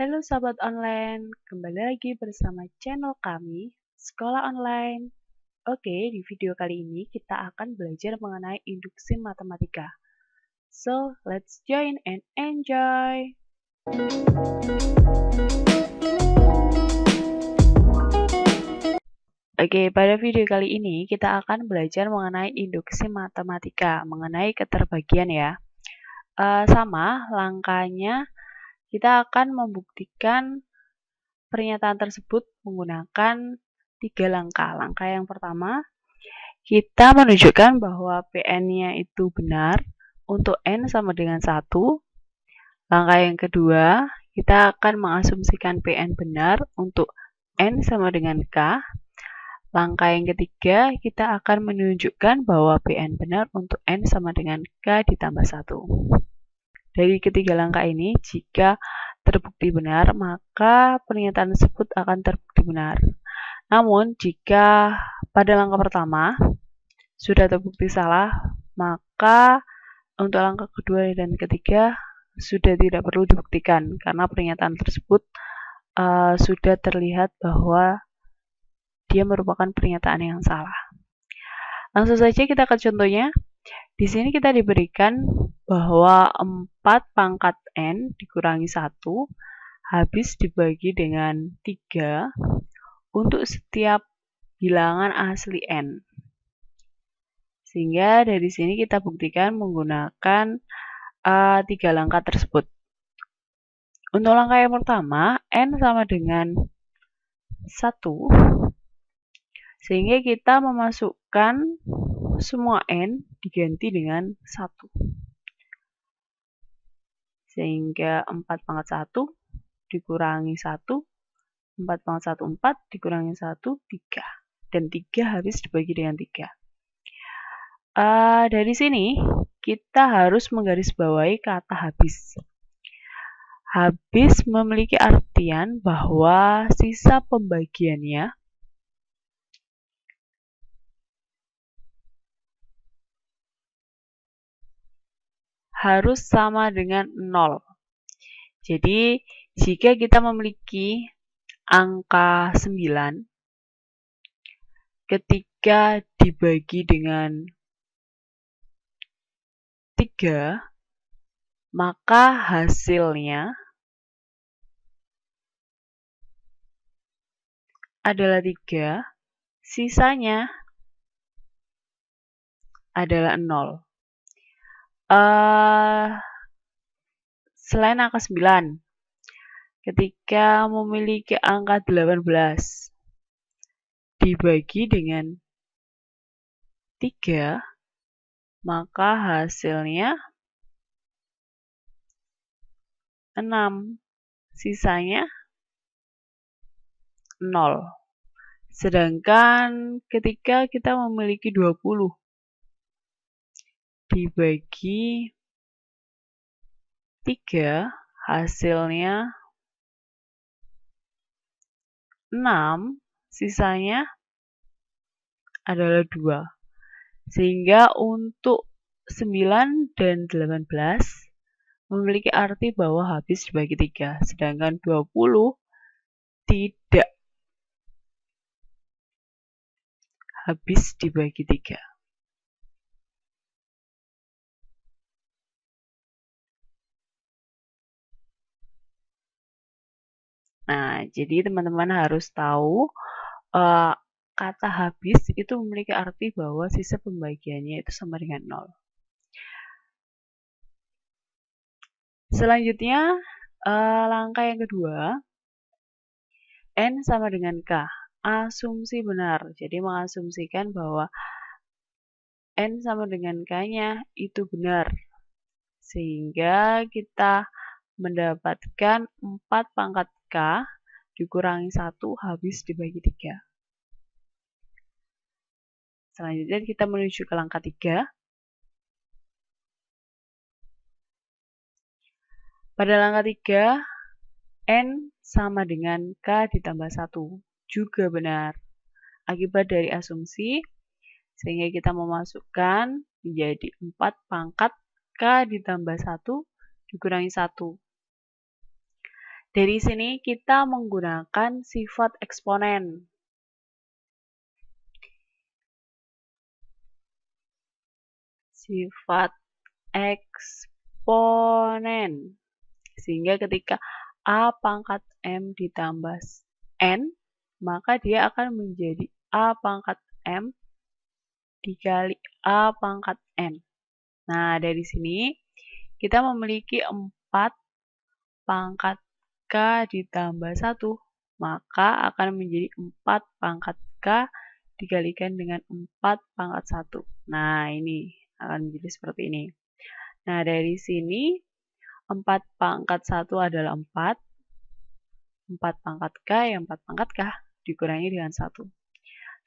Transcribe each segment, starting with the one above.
Halo sahabat online, kembali lagi bersama channel kami, Sekolah Online. Oke, di video kali ini kita akan belajar mengenai induksi matematika. So, let's join and enjoy! Oke, pada video kali ini kita akan belajar mengenai induksi matematika, mengenai keterbagian ya. Sama, langkahnya kita akan membuktikan pernyataan tersebut menggunakan 3 langkah. Langkah yang pertama, kita menunjukkan bahwa Pn-nya itu benar untuk N sama dengan 1. Langkah yang kedua, kita akan mengasumsikan Pn benar untuk N sama dengan K. Langkah yang ketiga, kita akan menunjukkan bahwa Pn benar untuk N sama dengan K ditambah 1. Dari ketiga langkah ini, jika terbukti benar, maka pernyataan tersebut akan terbukti benar. Namun, jika pada langkah pertama sudah terbukti salah, maka untuk langkah kedua dan ketiga sudah tidak perlu dibuktikan, karena pernyataan tersebut sudah terlihat bahwa dia merupakan pernyataan yang salah. Langsung saja kita ke contohnya. Di sini kita diberikan bahwa 4 pangkat N dikurangi 1 habis dibagi dengan 3 untuk setiap bilangan asli N. Sehingga dari sini kita buktikan menggunakan 3 langkah tersebut. Untuk langkah yang pertama, N sama dengan 1. Sehingga kita memasukkan semua N diganti dengan 1. Sehingga 4 pangkat 1 dikurangi 1, 4 pangkat 1, 4, dikurangi 1, 3. Dan 3 habis dibagi dengan 3. Dari sini, kita harus menggarisbawahi kata habis. Habis memiliki artian bahwa sisa pembagiannya harus sama dengan 0. Jadi, jika kita memiliki angka 9, ketika dibagi dengan 3, maka hasilnya adalah 3, sisanya adalah 0. Selain angka 9, ketika memiliki angka 18 dibagi dengan 3, maka hasilnya 6, sisanya 0. Sedangkan ketika kita memiliki 20 dibagi 3, hasilnya 6, sisanya adalah 2. Sehingga untuk 9 dan 18 memiliki arti bahwa habis dibagi 3, sedangkan 20 tidak habis dibagi 3. Nah, jadi teman-teman harus tahu kata habis itu memiliki arti bahwa sisa pembagiannya itu sama dengan 0. Selanjutnya, langkah yang kedua, N sama dengan K. Asumsi benar, jadi mengasumsikan bahwa N sama dengan K-nya itu benar. Sehingga kita mendapatkan 4 pangkat K dikurangi 1 habis dibagi 3. Selanjutnya kita menuju ke langkah 3. Pada langkah 3, N sama dengan K ditambah 1. Juga benar. Akibat dari asumsi, sehingga kita memasukkan menjadi 4 pangkat K ditambah 1 dikurangi 1. Dari sini kita menggunakan sifat eksponen. Sifat eksponen. Sehingga ketika A pangkat M ditambah N, maka dia akan menjadi A pangkat M dikali A pangkat N. Nah, dari sini kita memiliki 4 pangkat K ditambah 1, maka akan menjadi 4 pangkat K dikalikan dengan 4 pangkat 1. Nah, ini akan menjadi seperti ini. Nah, dari sini 4 pangkat 1 adalah 4 pangkat K, 4 pangkat K dikurangi dengan 1.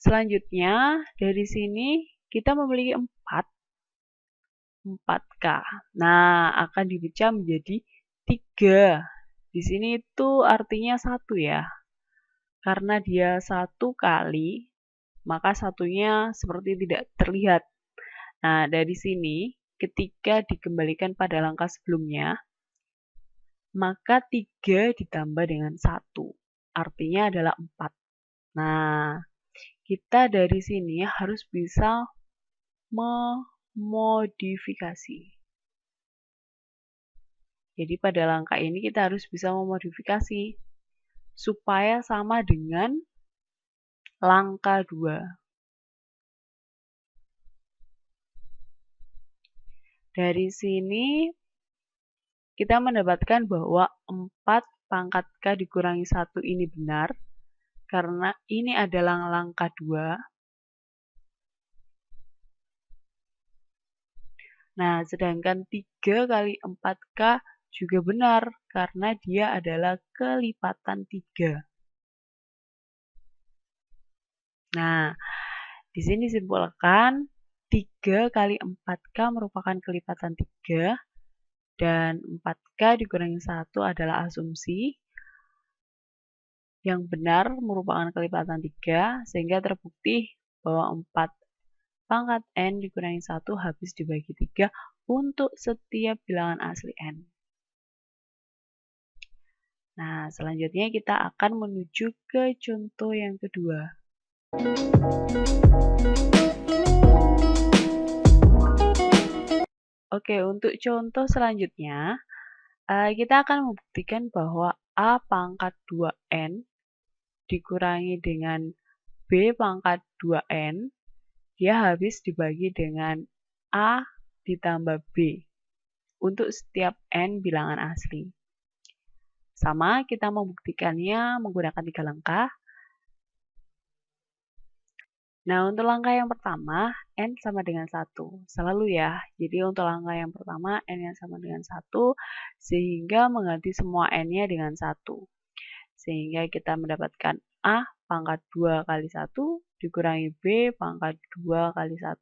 Selanjutnya, dari sini kita memiliki 4K. Nah, akan dipecah menjadi 3. Di sini itu artinya 1 ya. Karena dia 1 kali, maka satunya seperti tidak terlihat. Nah, dari sini ketika dikembalikan pada langkah sebelumnya, maka 3 ditambah dengan 1. Artinya adalah 4. Nah, kita dari sini harus bisa memodifikasi. Jadi pada langkah ini kita harus bisa memodifikasi supaya sama dengan langkah 2. Dari sini kita mendapatkan bahwa 4 pangkat K dikurangi 1 ini benar, karena ini adalah langkah 2. Nah, sedangkan 3 kali 4K juga benar, karena dia adalah kelipatan 3. Nah, di sini disimpulkan 3 kali 4K merupakan kelipatan 3, dan 4K dikurangi 1 adalah asumsi. Yang benar merupakan kelipatan 3, sehingga terbukti bahwa 4 pangkat N dikurangi 1 habis dibagi 3 untuk setiap bilangan asli N. Nah, selanjutnya kita akan menuju ke contoh yang kedua. Oke, untuk contoh selanjutnya, kita akan membuktikan bahwa A pangkat 2N dikurangi dengan B pangkat 2N, dia habis dibagi dengan A ditambah B untuk setiap N bilangan asli. Sama, kita membuktikannya menggunakan 3 langkah. Nah, untuk langkah yang pertama, N sama dengan 1. Selalu ya. Jadi untuk langkah yang pertama, N yang sama dengan 1, sehingga mengganti semua N-nya dengan 1. Sehingga kita mendapatkan A pangkat 2 kali 1 dikurangi B pangkat 2 kali 1.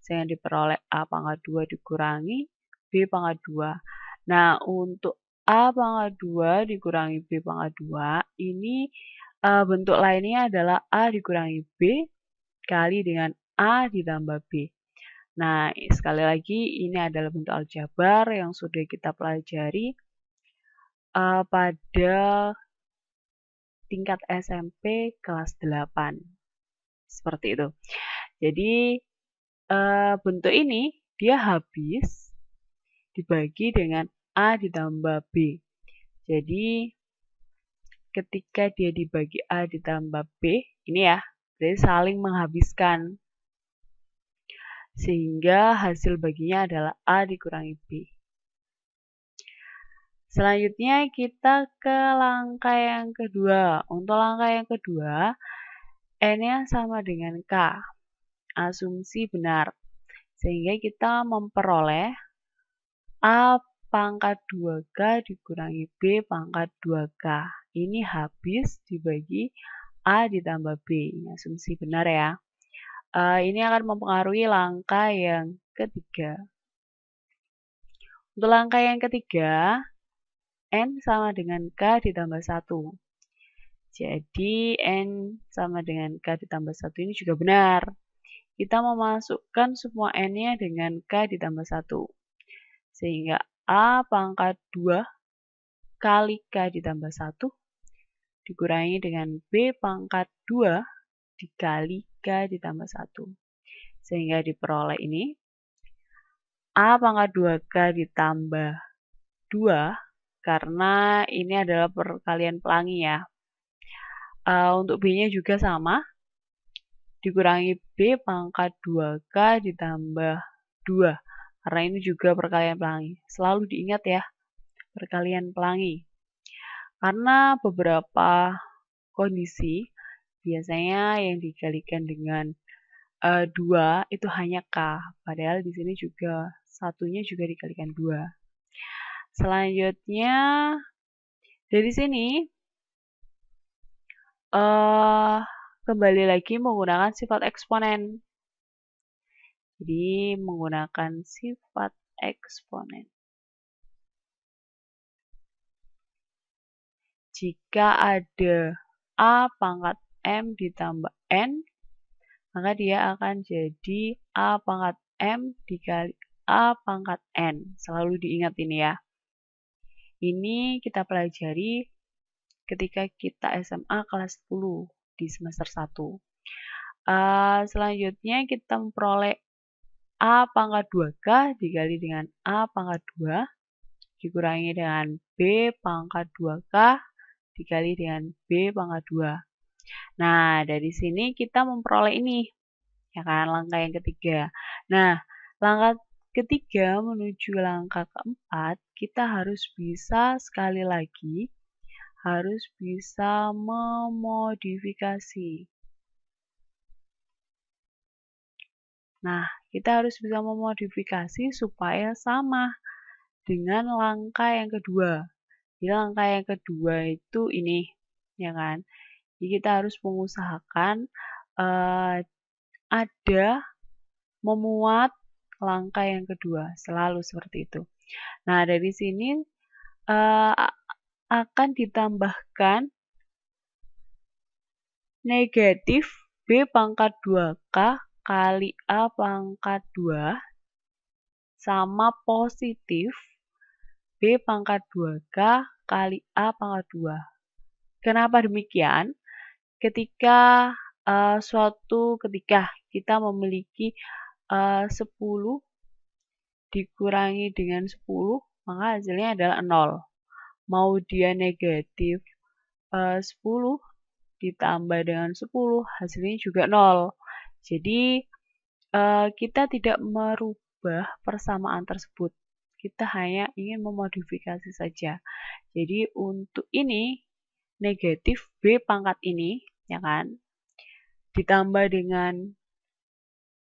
Sehingga diperoleh A pangkat 2 dikurangi B pangkat 2. Nah, untuk A pangkat 2 dikurangi B pangkat 2, ini bentuk lainnya adalah A dikurangi B kali dengan A ditambah B. Nah, sekali lagi ini adalah bentuk aljabar yang sudah kita pelajari pada tingkat SMP kelas 8. Seperti itu. Jadi, bentuk ini dia habis dibagi dengan A ditambah B. Jadi, ketika dia dibagi A ditambah B, ini ya, berarti saling menghabiskan. Sehingga hasil baginya adalah A dikurangi B. Selanjutnya kita ke langkah yang kedua. Untuk langkah yang kedua, N-nya sama dengan K. Asumsi benar. Sehingga kita memperoleh A pangkat 2K dikurangi B pangkat 2K. Ini habis dibagi A ditambah B. Ini asumsi benar ya. Ini akan mempengaruhi langkah yang ketiga. Untuk langkah yang ketiga, N sama dengan K ditambah 1. Jadi, N sama dengan K ditambah 1 ini juga benar. Kita memasukkan semua N-nya dengan K ditambah 1. Sehingga A pangkat 2 kali K ditambah 1 dikurangi dengan B pangkat 2 dikali K ditambah 1. Sehingga diperoleh ini A pangkat 2K ditambah 2, karena ini adalah perkalian pelangi ya. Untuk B-nya juga sama, dikurangi B pangkat 2K ditambah 2, karena ini juga perkalian pelangi. Selalu diingat ya, perkalian pelangi. Karena beberapa kondisi, biasanya yang dikalikan dengan 2 itu hanya K, padahal di sini juga satunya juga dikalikan 2. Selanjutnya, dari sini, kembali lagi menggunakan sifat eksponen. Jadi, menggunakan sifat eksponen. Jika ada A pangkat M ditambah N, maka dia akan jadi A pangkat M dikali A pangkat N. Selalu diingat ini ya. Ini kita pelajari ketika kita SMA kelas 10 di semester 1. Selanjutnya kita memperoleh A pangkat 2K dikali dengan A pangkat 2 dikurangi dengan B pangkat 2K dikali dengan B pangkat 2. Nah, dari sini kita memperoleh ini, ya kan, langkah yang ketiga. Nah, langkah ketiga menuju langkah keempat, kita harus bisa sekali lagi, harus bisa memodifikasi. Nah, kita harus bisa memodifikasi supaya sama dengan langkah yang kedua. Jadi langkah yang kedua itu ini, ya kan? Jadi kita harus mengusahakan ada memuat langkah yang kedua, selalu seperti itu. Nah, dari sini akan ditambahkan negatif B pangkat 2K kali A pangkat 2 sama positif B pangkat 2K kali A pangkat 2. Kenapa demikian? Ketika ketika kita memiliki 10 dikurangi dengan 10, maka hasilnya adalah 0. Mau dia negatif 10 ditambah dengan 10, hasilnya juga 0. Jadi, kita tidak merubah persamaan tersebut. Kita hanya ingin memodifikasi saja. Jadi, untuk ini, negatif B pangkat ini, ya kan, ditambah dengan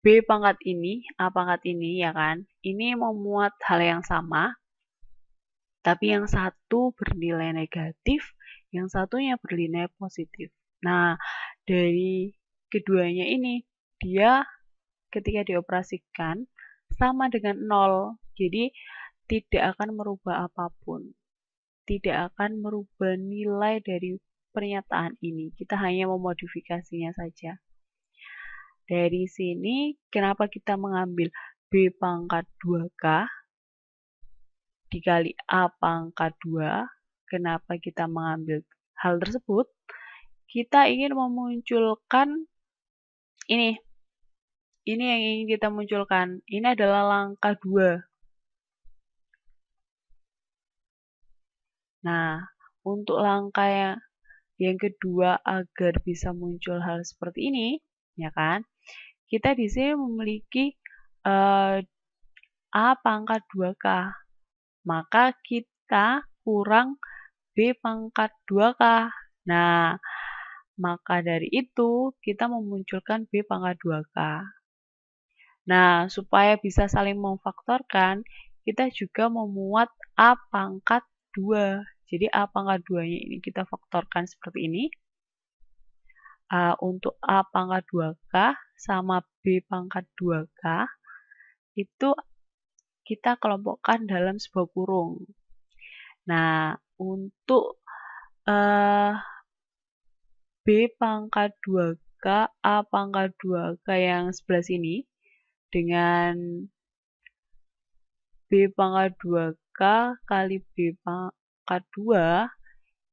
B pangkat ini, A pangkat ini, ya kan, ini memuat hal yang sama, tapi yang satu bernilai negatif, yang satunya bernilai positif. Nah, dari keduanya ini, dia ketika dioperasikan sama dengan 0. Jadi, tidak akan merubah apapun. Tidak akan merubah nilai dari pernyataan ini. Kita hanya memodifikasinya saja. Dari sini, kenapa kita mengambil B pangkat 2K dikali A pangkat 2? Kenapa kita mengambil hal tersebut? Kita ingin memunculkan ini. Ini yang ingin kita munculkan. Ini adalah langkah 2. Nah, untuk langkah yang kedua agar bisa muncul hal seperti ini, ya kan? Kita di sini memiliki A pangkat 2K. Maka kita kurang B pangkat 2K. Nah, maka dari itu kita memunculkan B pangkat 2K. Nah, supaya bisa saling memfaktorkan, kita juga memuat A pangkat 2. Jadi A pangkat 2-nya ini kita faktorkan seperti ini. Untuk A pangkat 2K sama B pangkat 2K, itu kita kelompokkan dalam sebuah kurung. Nah, untuk B pangkat 2K, A pangkat 2K yang sebelah sini, dengan B pangkat 2K kali pangkat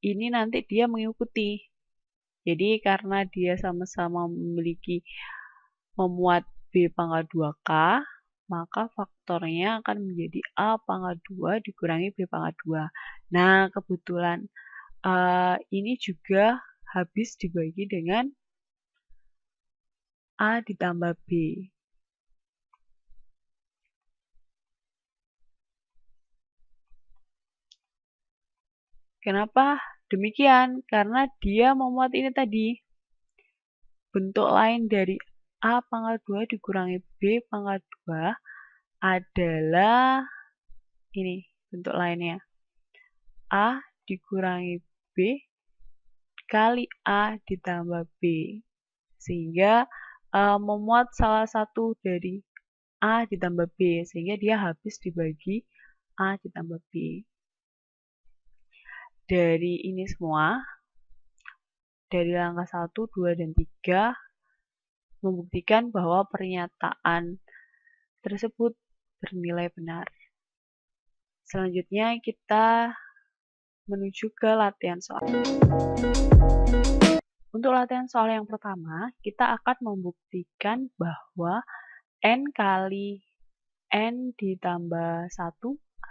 2, ini nanti dia mengikuti. Jadi karena dia sama-sama memuat B pangkat 2K, maka faktornya akan menjadi A pangkat 2 dikurangi B pangkat 2. Nah, kebetulan ini juga habis dibagi dengan A ditambah B. Kenapa demikian? Karena dia memuat ini tadi. Bentuk lain dari A pangkat 2 dikurangi B pangkat 2 adalah ini bentuk lainnya. A dikurangi B kali A ditambah B. Sehingga memuat salah satu dari A ditambah B. Sehingga dia habis dibagi A ditambah B. Dari ini semua, dari langkah 1, 2, dan 3, membuktikan bahwa pernyataan tersebut bernilai benar. Selanjutnya kita menuju ke latihan soal. Untuk latihan soal yang pertama, kita akan membuktikan bahwa N kali N ditambah 1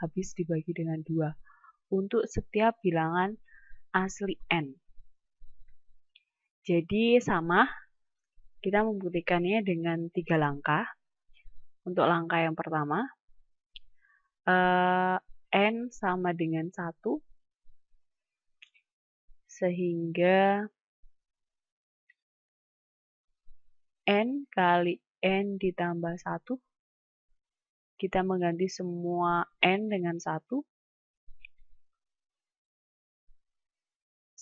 habis dibagi dengan 2 untuk setiap bilangan asli N. Jadi sama, kita membuktikannya dengan 3 langkah. Untuk langkah yang pertama, N sama dengan 1, sehingga N kali N ditambah 1, kita mengganti semua N dengan 1,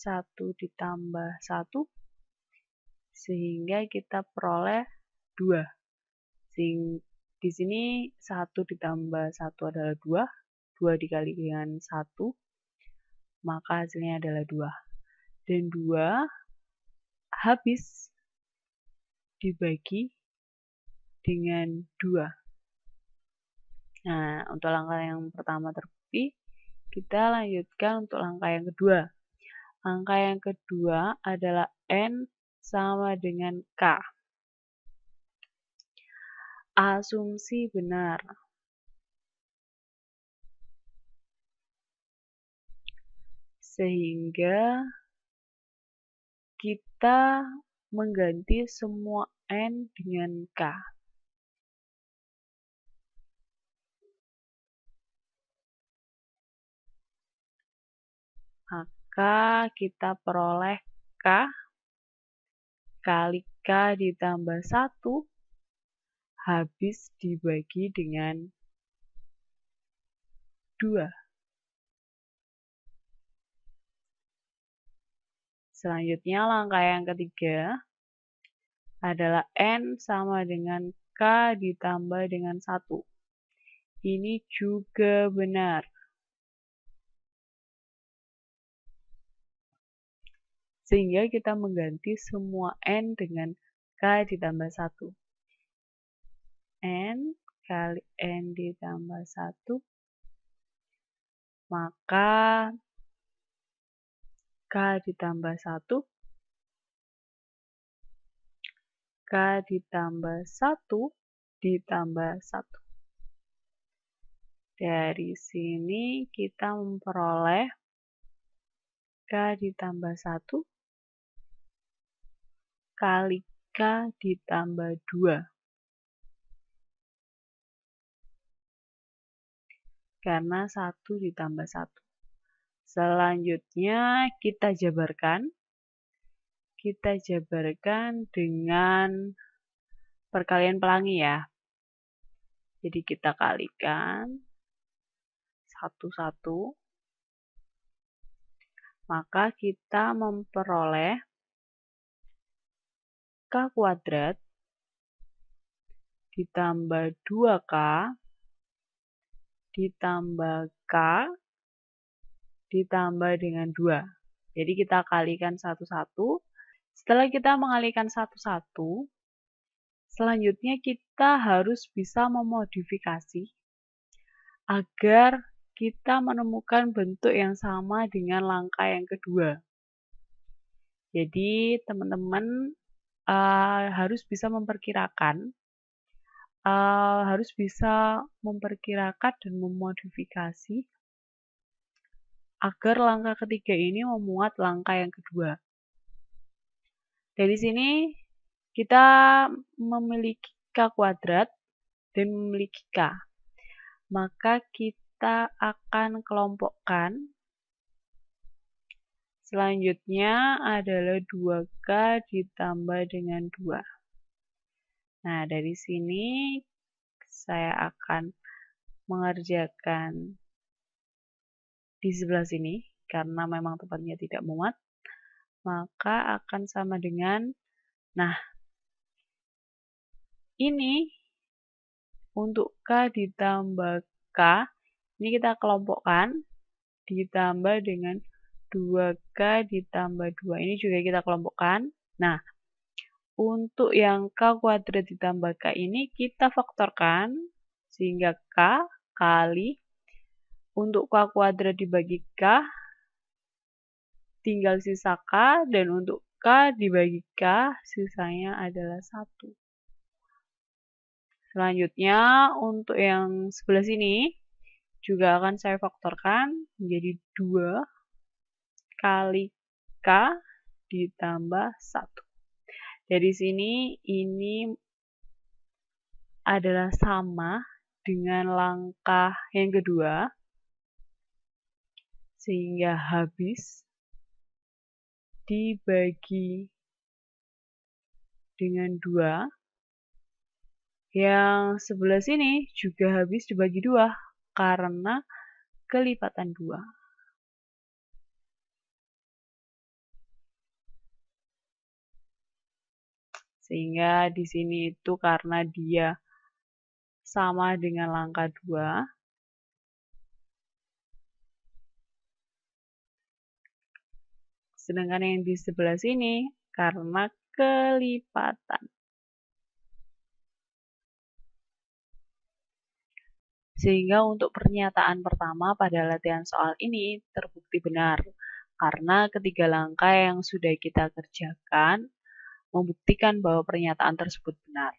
1 ditambah 1, sehingga kita peroleh 2. Di sini 1 ditambah 1 adalah 2, 2 dikali dengan 1, maka hasilnya adalah 2. Dan 2 habis dibagi dengan 2. Nah, untuk langkah yang pertama terbukti, kita lanjutkan untuk langkah yang kedua. Langkah yang kedua adalah N sama dengan K. Asumsi benar. Sehingga kita mengganti semua N dengan K. Maka kita peroleh K kali K ditambah 1 habis dibagi dengan 2. Selanjutnya langkah yang ketiga adalah N sama dengan K ditambah dengan 1. Ini juga benar. Sehingga kita mengganti semua N dengan K ditambah 1. N kali N ditambah 1, maka K ditambah 1, K ditambah 1 ditambah 1. Dari sini kita memperoleh K ditambah 1 kali K ditambah 2. Karena 1 ditambah 1. Selanjutnya kita jabarkan. Kita jabarkan dengan perkalian pelangi ya. Jadi kita kalikan 1, maka kita memperoleh K kuadrat ditambah 2K ditambah K ditambah dengan 2. Jadi kita kalikan 1, 1. Setelah kita mengalikan 1, 1, selanjutnya kita harus bisa memodifikasi agar kita menemukan bentuk yang sama dengan langkah yang kedua. Jadi, teman-teman harus bisa memperkirakan dan memodifikasi agar langkah ketiga ini memuat langkah yang kedua. Dari sini kita memiliki K kuadrat dan memiliki K. Maka kita akan kelompokkan. Selanjutnya adalah 2K ditambah dengan 2. Nah, dari sini saya akan mengerjakan di sebelah sini karena memang tempatnya tidak muat. Maka akan sama dengan, nah, ini untuk K ditambah K, ini kita kelompokkan, ditambah dengan 2K ditambah 2. Ini juga kita kelompokkan. Nah, untuk yang K kuadrat ditambah K ini kita faktorkan, sehingga K kali, untuk K kuadrat dibagi K, tinggal sisa K, dan untuk K dibagi K, sisanya adalah 1. Selanjutnya, untuk yang sebelah sini, juga akan saya faktorkan menjadi 2 kali K ditambah 1. Dari sini, ini adalah sama dengan langkah yang kedua, sehingga habis dibagi dengan 2. Yang sebelah sini juga habis dibagi 2 karena kelipatan 2. Sehingga di sini itu karena dia sama dengan langkah 2, sedangkan yang di sebelah sini karena kelipatan. Sehingga untuk pernyataan pertama pada latihan soal ini terbukti benar, karena ketiga langkah yang sudah kita kerjakan membuktikan bahwa pernyataan tersebut benar.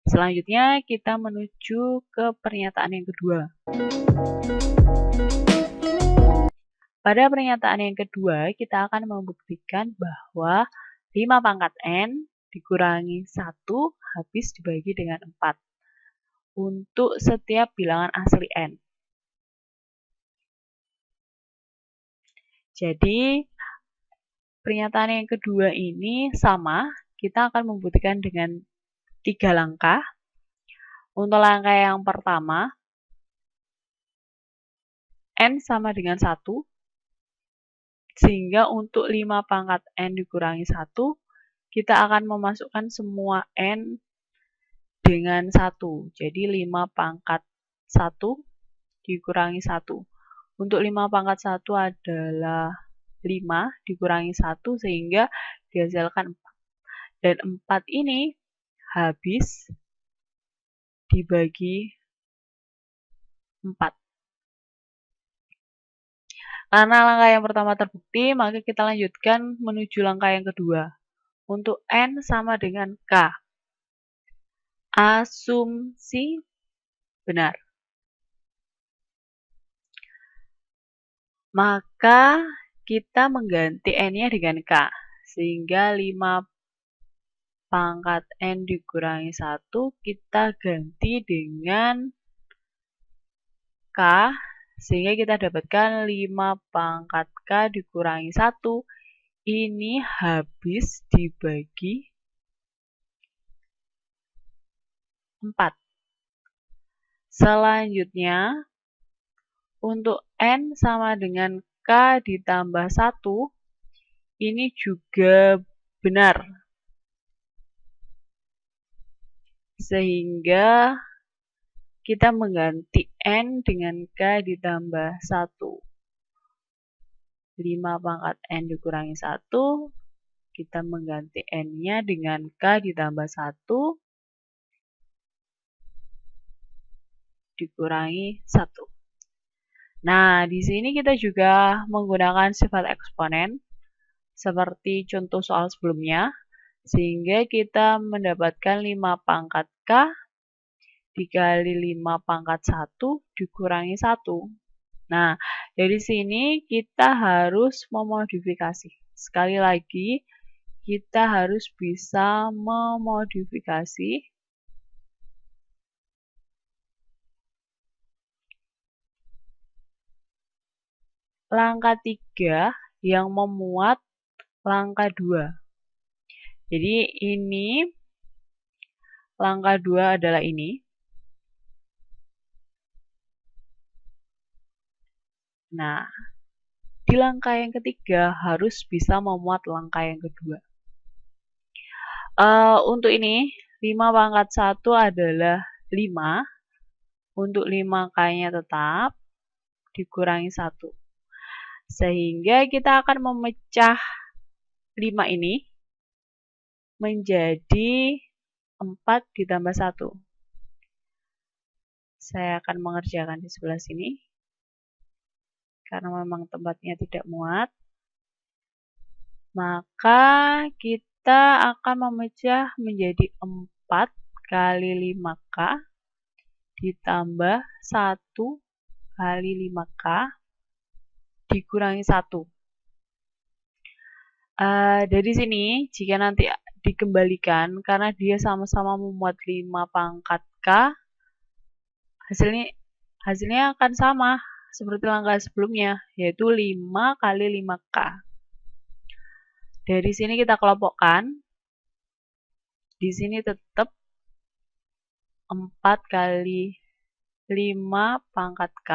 Selanjutnya kita menuju ke pernyataan yang kedua. Pada pernyataan yang kedua, kita akan membuktikan bahwa 5 pangkat N dikurangi 1 habis dibagi dengan 4 untuk setiap bilangan asli N. Jadi, pernyataan yang kedua ini sama, kita akan membuktikan dengan 3 langkah. Untuk langkah yang pertama, N sama dengan 1, sehingga untuk 5 pangkat N dikurangi 1, kita akan memasukkan semua N dengan 1. Jadi 5 pangkat 1 dikurangi 1. Untuk 5 pangkat 1 adalah 5 dikurangi 1 sehingga dihasilkan 4. Dan 4 ini habis dibagi 4. Karena langkah yang pertama terbukti, maka kita lanjutkan menuju langkah yang kedua. Untuk N sama dengan K. Asumsi benar. Maka kita mengganti N-nya dengan K. Sehingga 5 pangkat N dikurangi 1 kita ganti dengan K. Sehingga kita dapatkan 5 pangkat K dikurangi 1. Ini habis dibagi 4. Selanjutnya, untuk N sama dengan K ditambah 1, ini juga benar. Sehingga kita mengganti N dengan K ditambah 1. 5 pangkat N dikurangi 1, kita mengganti N-nya dengan K ditambah 1 dikurangi 1. Nah, di sini kita juga menggunakan sifat eksponen seperti contoh soal sebelumnya, sehingga kita mendapatkan 5 pangkat K dikali 5 pangkat 1 dikurangi 1. Nah, dari sini kita harus memodifikasi. Sekali lagi, kita harus bisa memodifikasi langkah 3 yang memuat langkah 2. Jadi ini langkah 2 adalah ini. Nah, di langkah yang ketiga harus bisa memuat langkah yang kedua. Untuk ini, 5 pangkat 1 adalah 5. Untuk 5K-nya tetap dikurangi 1. Sehingga kita akan memecah 5 ini menjadi 4 ditambah 1. Saya akan mengerjakan di sebelah sini, karena memang tempatnya tidak muat. Maka kita akan memecah menjadi 4 kali 5K ditambah 1 kali 5K dikurangi 1. Dari sini, jika nanti dikembalikan, karena dia sama-sama memuat 5 pangkat K, hasilnya akan sama seperti langkah sebelumnya, yaitu 5 kali 5K. Dari sini kita kelompokkan. Di sini tetap 4 kali 5 pangkat K.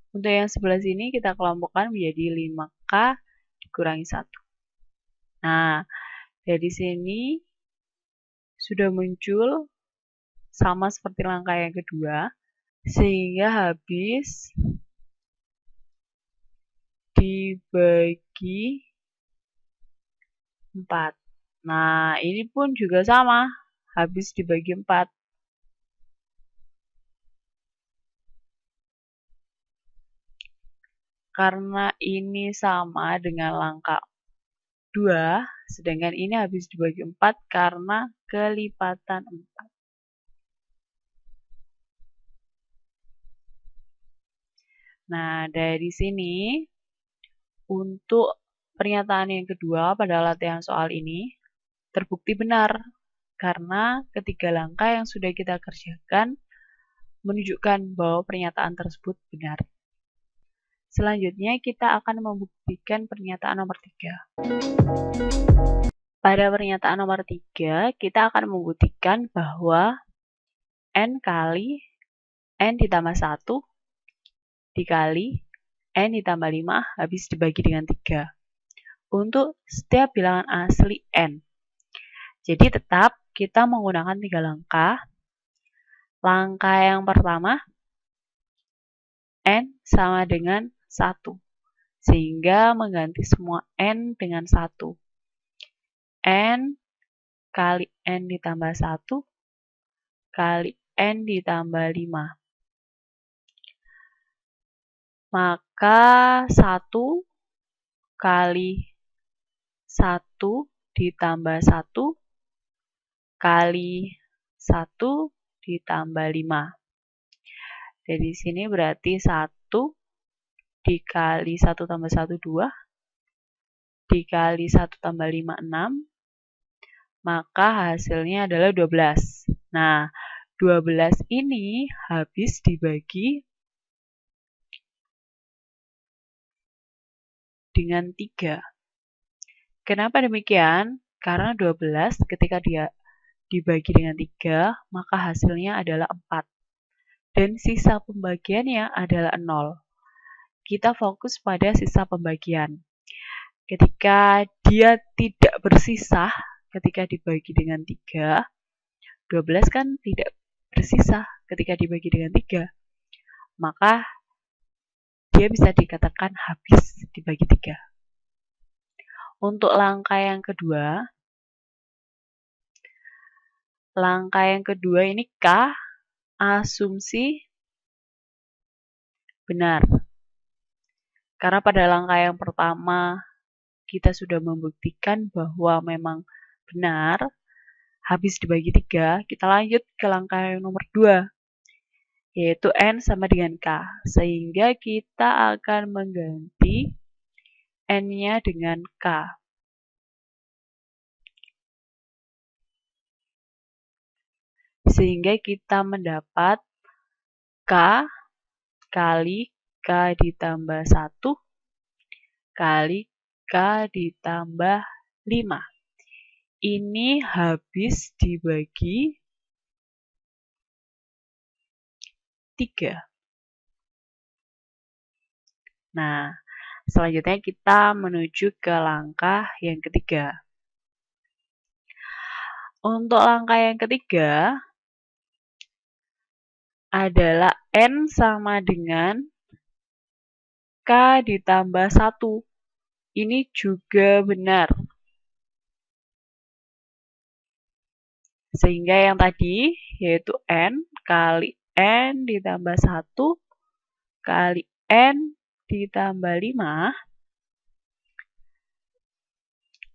Untuk yang sebelah sini kita kelompokkan menjadi 5K dikurangi 1. Nah, dari sini sudah muncul sama seperti langkah yang kedua, sehingga habis dibagi 4. Nah, ini pun juga sama, habis dibagi 4. Karena ini sama dengan langkah 2, sedangkan ini habis dibagi 4 karena kelipatan 4. Nah, dari sini, untuk pernyataan yang kedua pada latihan soal ini, terbukti benar, karena ketiga langkah yang sudah kita kerjakan menunjukkan bahwa pernyataan tersebut benar. Selanjutnya, kita akan membuktikan pernyataan nomor 3. Pada pernyataan nomor 3, kita akan membuktikan bahwa N kali N ditambah 1 dikali N ditambah 5 habis dibagi dengan 3 untuk setiap bilangan asli N. Jadi tetap kita menggunakan 3 langkah. Langkah yang pertama, N sama dengan 1, sehingga mengganti semua N dengan 1. N kali N ditambah 1 kali N ditambah 5. Maka 1 kali 1 ditambah 1 kali 1 ditambah 5. Dari sini berarti 1 dikali 1 tambah 1, 2. Dikali 1 tambah 5, 6. Maka hasilnya adalah 12. Nah, 12 ini habis dibagi dengan 3. Kenapa demikian? Karena 12 ketika dia dibagi dengan 3, maka hasilnya adalah 4. Dan sisa pembagiannya adalah 0. Kita fokus pada sisa pembagian. Ketika dia tidak bersisa, ketika dibagi dengan 3, 12 kan tidak bersisa ketika dibagi dengan 3. Maka dia bisa dikatakan habis dibagi 3. Untuk langkah yang kedua ini K asumsi benar. Karena pada langkah yang pertama kita sudah membuktikan bahwa memang benar, habis dibagi 3, kita lanjut ke langkah yang nomor 2, yaitu N sama dengan K. Sehingga kita akan mengganti N-nya dengan K. Sehingga kita mendapat K kali K ditambah 1 kali K ditambah 5. Ini habis dibagi 3. Nah, selanjutnya kita menuju ke langkah yang ketiga. Untuk langkah yang ketiga adalah N sama dengan K ditambah 1. Ini juga benar. Sehingga yang tadi yaitu N kali N ditambah 1 kali N ditambah 5.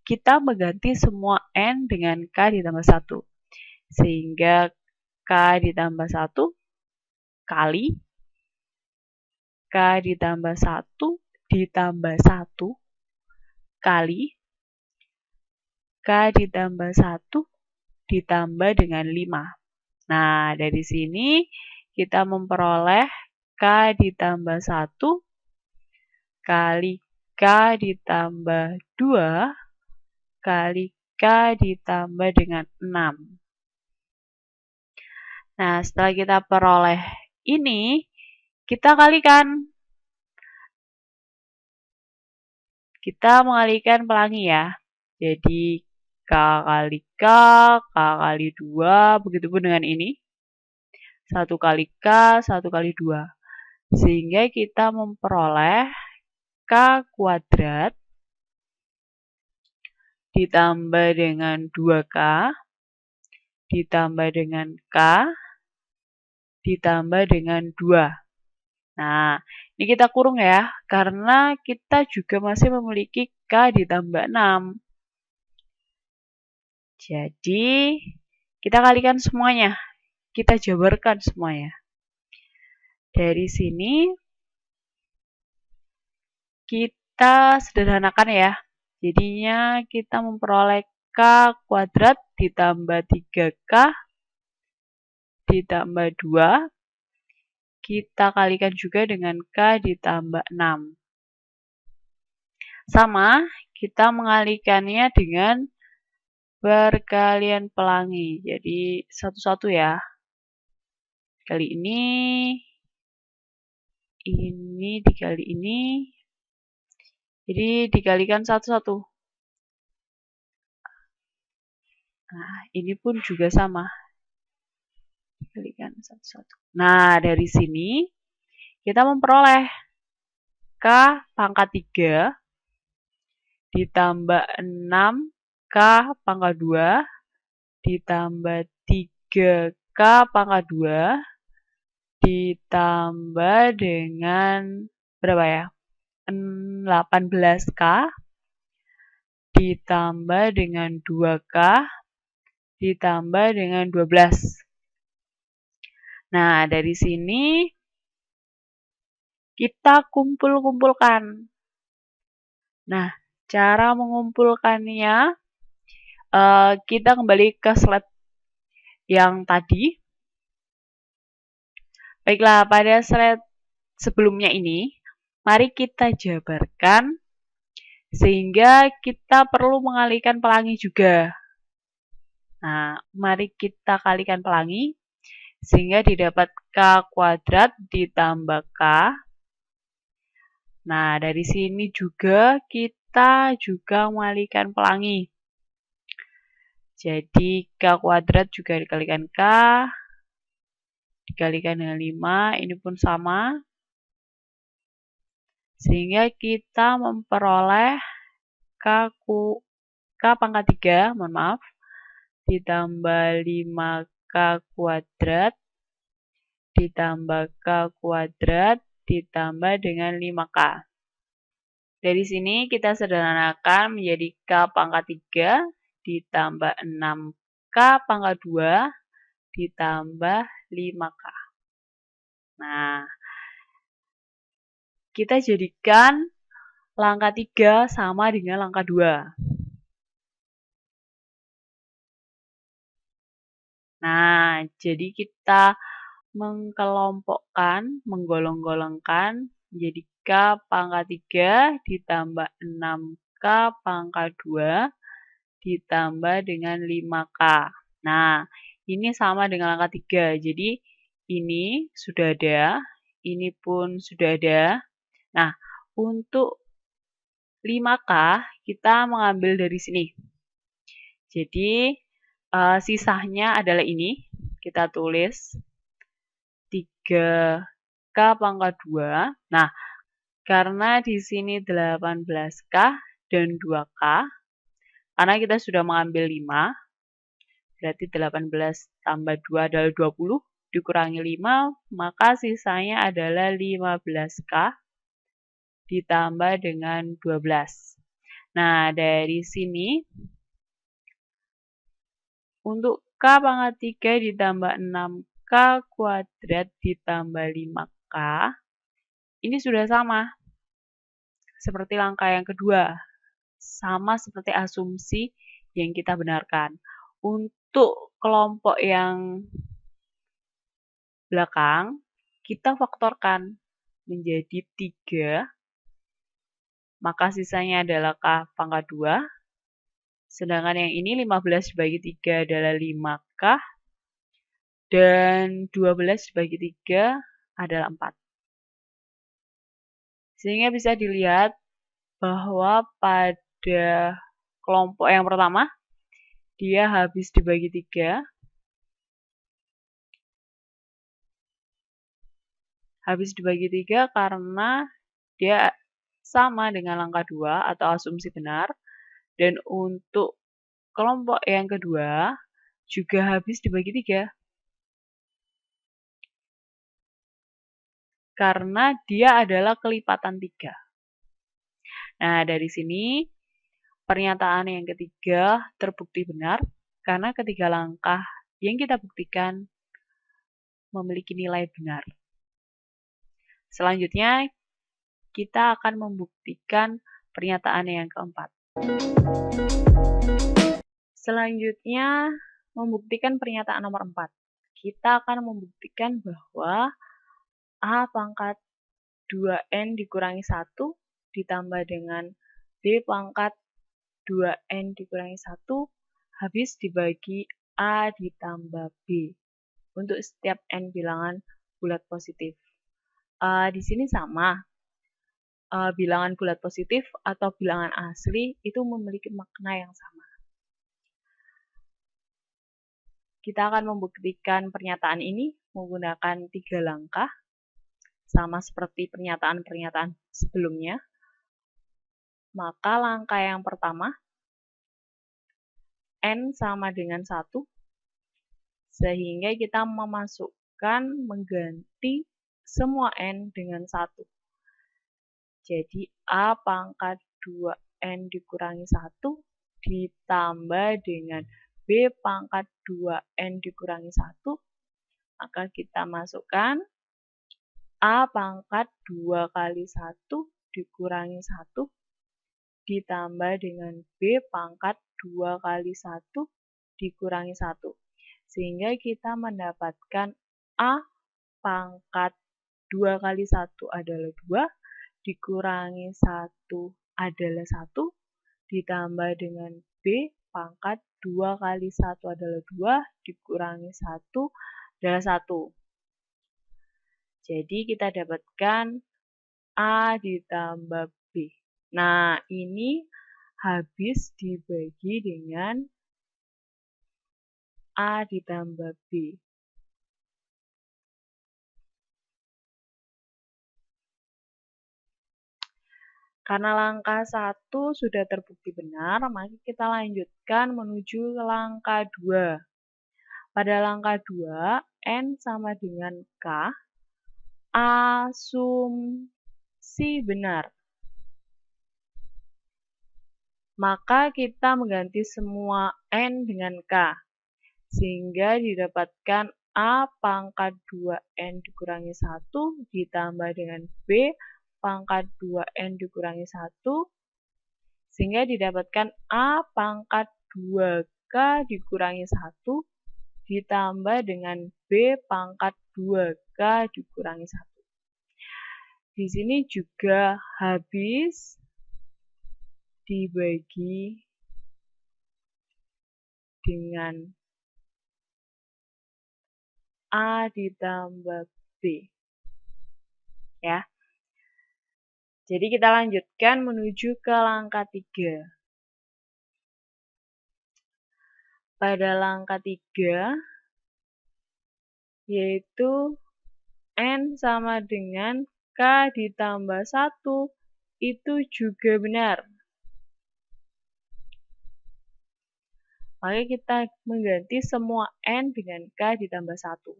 Kita mengganti semua N dengan K ditambah 1. Sehingga K ditambah 1 kali K ditambah 1 ditambah 1 kali K ditambah 1 ditambah dengan 5. Nah, dari sini kita memperoleh K ditambah 1 kali K ditambah 2 kali K ditambah dengan 6. Nah, setelah kita peroleh ini, kita kalikan. Kita mengalikan pelangi ya. Jadi, K kali K, K kali 2, begitupun dengan ini. 1 kali K, 1 kali 2. Sehingga kita memperoleh K kuadrat ditambah dengan 2K, ditambah dengan K, ditambah dengan 2. Nah, ini kita kurung ya, karena kita juga masih memiliki K ditambah 6. Jadi, kita kalikan semuanya. Kita jabarkan semuanya. Dari sini, kita sederhanakan ya. Jadinya kita memperoleh K kuadrat ditambah 3K ditambah 2. Kita kalikan juga dengan K ditambah 6. Sama, kita mengalikannya dengan perkalian pelangi. Jadi, satu-satu ya. Kali ini dikali ini. Jadi, dikalikan satu-satu. Nah, ini pun juga sama. Dikalikan satu-satu. Nah, dari sini kita memperoleh K pangkat 3 ditambah 6K pangkat 2 ditambah 3K pangkat 2 ditambah dengan berapa ya? 18K ditambah dengan 2K ditambah dengan 12. Nah, dari sini kita kumpul-kumpulkan. Nah, cara mengumpulkannya, kita kembali ke slide yang tadi. Baiklah, pada slide sebelumnya ini, mari kita jabarkan sehingga kita perlu mengalihkan pelangi juga. Nah, mari kita kalikan pelangi sehingga didapat K kuadrat ditambah K. Nah, dari sini juga kita juga mengalihkan pelangi. Jadi, K kuadrat juga dikalikan K, dikalikan dengan 5, ini pun sama. Sehingga kita memperoleh K pangkat 3, mohon maaf, ditambah 5K kuadrat, ditambah K kuadrat, ditambah dengan 5K. Dari sini kita sederhanakan menjadi K pangkat 3 ditambah 6K pangkat 2 ditambah 5K. Nah, kita jadikan langkah 3 sama dengan langkah 2. Nah, jadi kita menggolong-golongkan menjadi K pangkat 3 ditambah 6K pangkat 2 ditambah dengan 5K. Nah, ini sama dengan angka 3. Jadi, ini sudah ada, ini pun sudah ada. Nah, untuk 5K kita mengambil dari sini. Jadi, sisanya adalah ini. Kita tulis 3K pangkat 2. Nah, karena di sini 18K dan 2K, karena kita sudah mengambil 5, berarti 18 tambah 2 adalah 20, dikurangi 5, maka sisanya adalah 15K ditambah dengan 12. Nah, dari sini, untuk K pangkat 3 ditambah 6K kuadrat ditambah 5K, ini sudah sama seperti langkah yang kedua. Sama seperti asumsi yang kita benarkan. Untuk kelompok yang belakang, kita faktorkan menjadi 3, maka sisanya adalah K pangkat 2. Sedangkan yang ini 15 dibagi 3 adalah 5K, dan 12 dibagi 3 adalah 4. Sehingga bisa dilihat bahwa pada kelompok yang pertama, dia habis dibagi 3. Habis dibagi 3 karena dia sama dengan langkah 2 atau asumsi benar. Dan untuk kelompok yang kedua juga habis dibagi 3. Karena dia adalah kelipatan 3. Nah, dari sini pernyataan yang ketiga terbukti benar karena ketiga langkah yang kita buktikan memiliki nilai benar. Selanjutnya, kita akan membuktikan pernyataan yang keempat. Selanjutnya, membuktikan pernyataan nomor 4. Kita akan membuktikan bahwa A pangkat 2N dikurangi 1 ditambah dengan B pangkat 2N dikurangi 1 habis dibagi A ditambah B untuk setiap N bilangan bulat positif. Di sini sama. Bilangan bulat positif atau bilangan asli itu memiliki makna yang sama. Kita akan membuktikan pernyataan ini menggunakan 3 langkah, sama seperti pernyataan-pernyataan sebelumnya. Maka langkah yang pertama, N sama dengan 1, sehingga kita mengganti semua N dengan 1. Jadi A pangkat 2N dikurangi 1 ditambah dengan B pangkat 2N dikurangi 1, maka kita masukkan A pangkat 2 kali 1 dikurangi 1 ditambah dengan B pangkat 2 kali 1 dikurangi 1. Sehingga kita mendapatkan A pangkat 2 kali 1 adalah 2, dikurangi 1 adalah 1, ditambah dengan B pangkat 2 kali 1 adalah 2, dikurangi 1 adalah 1. Jadi kita dapatkan A ditambah B. Nah, ini habis dibagi dengan A ditambah B. Karena langkah 1 sudah terbukti benar, maka kita lanjutkan menuju ke langkah 2. Pada langkah 2, N sama dengan K, asumsi benar. Maka kita mengganti semua N dengan K, sehingga didapatkan A pangkat 2N dikurangi 1 ditambah dengan B pangkat 2N dikurangi 1, sehingga didapatkan A pangkat 2K dikurangi 1 ditambah dengan B pangkat 2K dikurangi 1. Di sini juga habis dibagi dengan A ditambah B. Ya. Jadi kita lanjutkan menuju ke langkah 3. Pada langkah 3, yaitu N sama dengan K ditambah 1, itu juga benar. Maka kita mengganti semua N dengan K ditambah 1.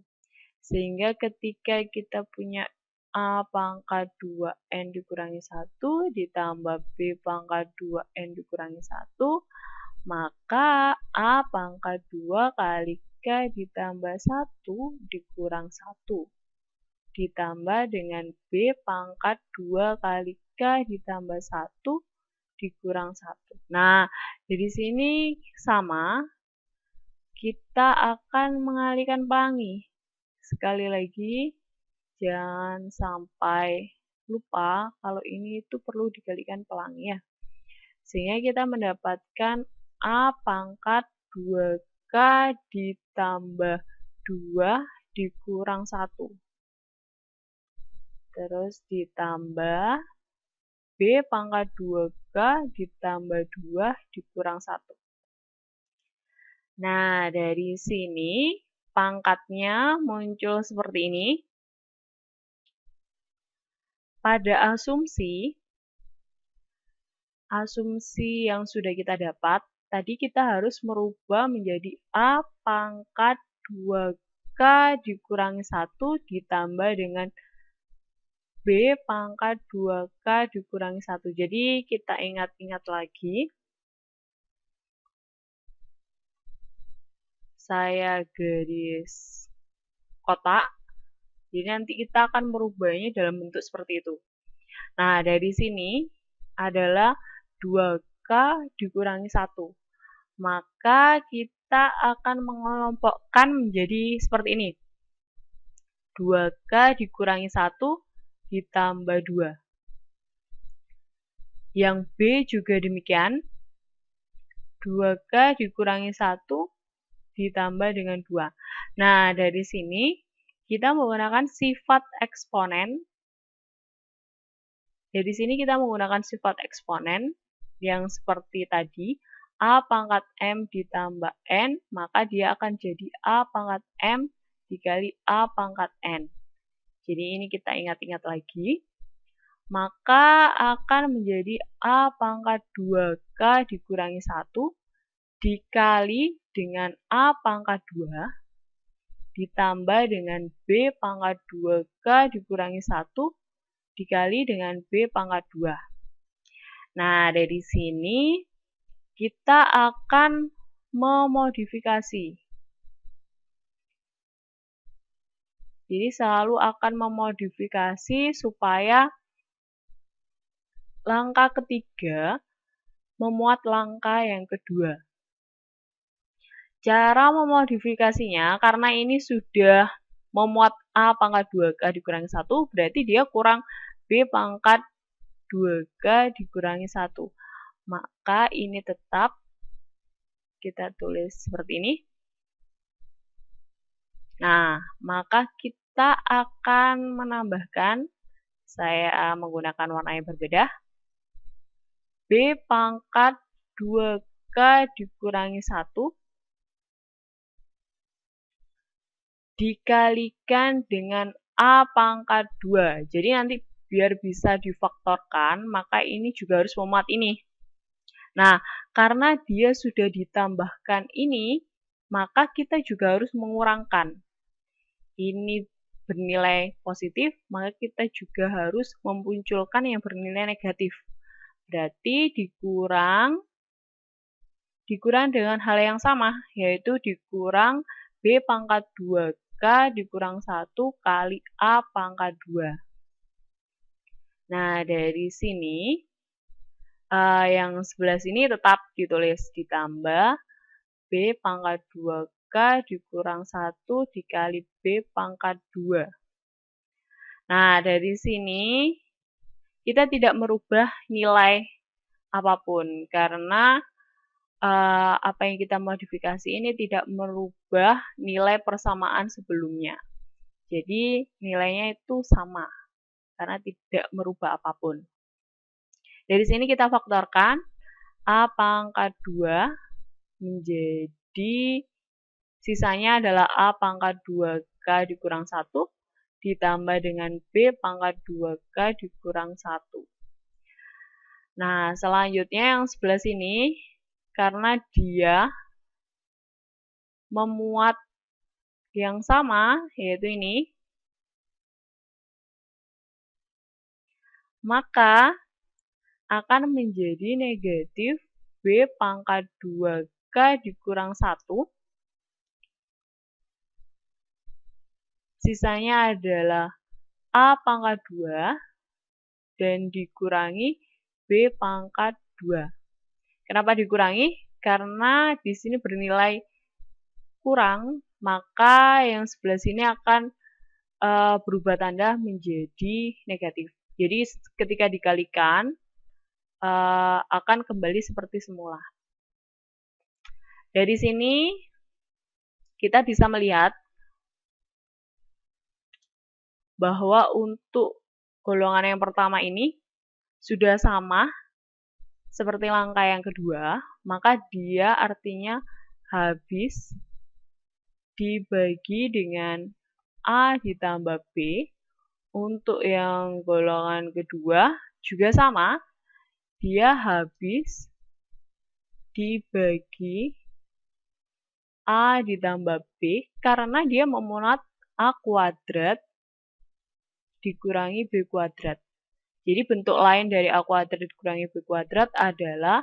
Sehingga ketika kita punya A pangkat 2N dikurangi 1 ditambah B pangkat 2N dikurangi 1, maka A pangkat 2 kali K ditambah 1 dikurang 1. Ditambah dengan B pangkat 2 kali K ditambah 1 dikurang 1. Nah, dari sini sama, kita akan mengalihkan pelangi. Sekali lagi, jangan sampai lupa kalau ini itu perlu dikalikan pelangi ya. Sehingga kita mendapatkan A pangkat 2K ditambah 2 dikurang 1. Terus ditambah B pangkat 2K ditambah 2 dikurang 1. Nah, dari sini pangkatnya muncul seperti ini. Pada asumsi yang sudah kita dapat, tadi kita harus merubah menjadi A pangkat 2K dikurangi 1 ditambah dengan B pangkat 2K dikurangi 1. Jadi kita ingat-ingat lagi. Saya garis kotak. Jadi nanti kita akan merubahnya dalam bentuk seperti itu. Nah, dari sini adalah 2K dikurangi 1. Maka kita akan mengelompokkan menjadi seperti ini. 2K dikurangi 1 ditambah 2. Yang B juga demikian. 2K dikurangi 1 ditambah dengan 2. Nah, dari sini kita menggunakan sifat eksponen. Dari sini kita menggunakan sifat eksponen yang seperti tadi. A pangkat M ditambah N, maka dia akan jadi A pangkat M dikali A pangkat N. Jadi ini kita ingat-ingat lagi. Maka akan menjadi A pangkat 2K dikurangi 1 dikali dengan A pangkat 2 ditambah dengan B pangkat 2K dikurangi 1 dikali dengan B pangkat 2. Nah, dari sini kita akan memodifikasi. Jadi selalu akan memodifikasi supaya langkah ketiga memuat langkah yang kedua. Cara memodifikasinya, karena ini sudah memuat A pangkat 2K dikurangi 1, berarti dia kurang B pangkat 2K dikurangi 1. Maka ini tetap kita tulis seperti ini. Nah, maka kita akan menambahkan, saya menggunakan warna yang berbeda, B pangkat 2K dikurangi 1 dikalikan dengan A pangkat 2. Jadi nanti biar bisa difaktorkan, maka ini juga harus memuat ini. Nah, karena dia sudah ditambahkan ini, maka kita juga harus mengurangkan. Ini bernilai positif, maka kita juga harus memunculkan yang bernilai negatif. Berarti dikurang dikurang dengan hal yang sama, yaitu dikurang B pangkat 2K dikurang 1 kali A pangkat 2. Nah, dari sini, yang sebelah sini tetap ditulis ditambah B pangkat 2K dikurang 1 dikali B pangkat 2. Nah, dari sini kita tidak merubah nilai apapun, karena apa yang kita modifikasi ini tidak merubah nilai persamaan sebelumnya. Jadi, nilainya itu sama, karena tidak merubah apapun. Dari sini kita faktorkan, A pangkat 2 menjadi sisanya adalah A pangkat 2K dikurang 1 ditambah dengan B pangkat 2K dikurang 1. Nah, selanjutnya yang sebelah sini, karena dia memuat yang sama, yaitu ini, maka akan menjadi negatif B pangkat 2K dikurang 1. Sisanya adalah A pangkat 2 dan dikurangi B pangkat 2. Kenapa dikurangi? Karena di sini bernilai kurang, maka yang sebelah sini akan berubah tanda menjadi negatif. Jadi ketika dikalikan, akan kembali seperti semula. Dari sini kita bisa melihat bahwa untuk golongan yang pertama ini sudah sama seperti langkah yang kedua, maka dia artinya habis dibagi dengan A ditambah B. Untuk yang golongan kedua juga sama, dia habis dibagi A ditambah B karena dia memuat A kuadrat dikurangi B kuadrat. Jadi bentuk lain dari A kuadrat dikurangi B kuadrat adalah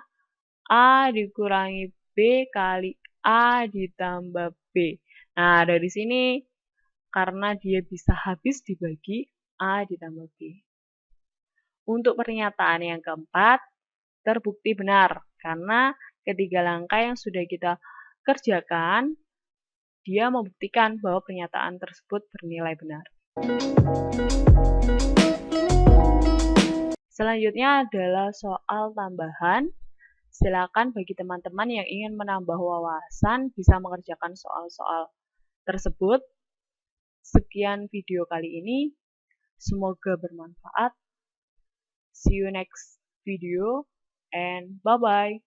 A dikurangi B kali A ditambah B. Nah, dari sini karena dia bisa habis dibagi A ditambah B. Untuk pernyataan yang keempat, terbukti benar. Karena ketiga langkah yang sudah kita kerjakan, dia membuktikan bahwa pernyataan tersebut bernilai benar. Selanjutnya adalah soal tambahan. Silakan bagi teman-teman yang ingin menambah wawasan bisa mengerjakan soal-soal tersebut. Sekian video kali ini. Semoga bermanfaat. See you next video and bye-bye.